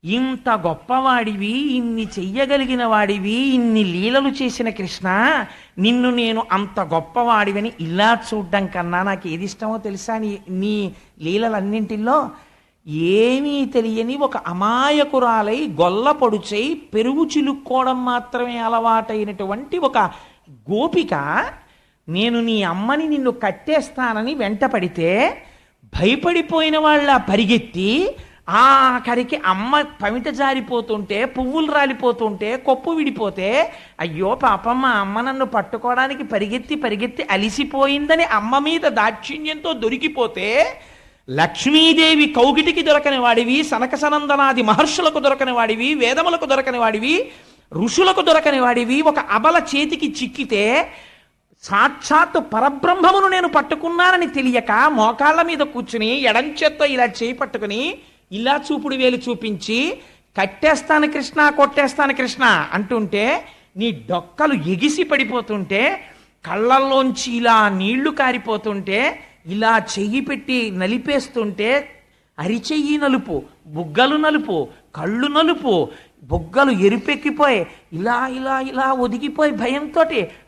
ఇంత గొప్పవాడివి, ఇన్ని చెయ్యగలిగిన వాడివి, ఇన్ని లీలలు చేసిన కృష్ణ, నిన్ను నేను అంత గొప్పవాడివని ఇలా చూడ్డం కన్నా నాకు ఏది ఇష్టమో తెలుసా? నీ నీ లీలలన్నింటిలో ఏమీ తెలియని ఒక అమాయకురాలై గొల్ల పొడుచై పెరుగు చిలుక్కోవడం మాత్రమే అలవాటైనటువంటి ఒక గోపిక నేను నీ అమ్మని నిన్ను కట్టేస్తానని వెంటపడితే భయపడిపోయిన వాళ్ళ పరిగెత్తి ఆఖరికి అమ్మ పమిట జారిపోతుంటే, పువ్వులు రాలిపోతుంటే, కొప్పు విడిపోతే, అయ్యో పాపం మా అమ్మ నన్ను పట్టుకోవడానికి పరిగెత్తి పరిగెత్తి అలిసిపోయిందని అమ్మ మీద దాక్షిణ్యంతో దొరికిపోతే, లక్ష్మీదేవి కౌగిటికి దొరకని వాడివి, సనక సనందనాది మహర్షులకు దొరకని వాడివి, వేదములకు దొరకని వాడివి, ఋషులకు దొరకని వాడివి, ఒక అబల చేతికి చిక్కితే సాక్షాత్తు పరబ్రహ్మమును నేను పట్టుకున్నానని తెలియక మోకాళ్ళ మీద కూర్చుని ఎడంచేత్తో ఇలా చేయి పట్టుకుని ఇలా చూపుడు వేలు చూపించి కట్టేస్తాను కృష్ణ, కొట్టేస్తాను కృష్ణ అంటుంటే, నీ డొక్కలు ఎగిసి పడిపోతుంటే, కళ్ళల్లోంచి ఇలా నీళ్లు కారిపోతుంటే, ఇలా చెయ్యి పెట్టి నలిపేస్తుంటే, అరిచెయ్యి నలుపు, బుగ్గలు నలుపు, కళ్ళు నలుపు, బుగ్గలు ఎరుపెక్కిపోయి ఇలా ఇలా ఇలా ఒదిగిపోయి భయంతో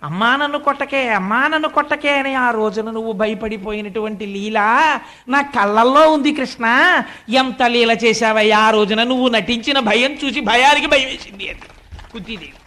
అమ్మా నన్ను కొట్టకే, అమ్మా నన్ను కొట్టకే అని ఆ రోజున నువ్వు భయపడిపోయినటువంటి లీల నా కళ్ళల్లో ఉంది కృష్ణ. ఎంత లీల చేశావయ్యా ఆ రోజున, నువ్వు నటించిన భయం చూసి భయానికి భయం వేసింది అది కుంతీదేవి.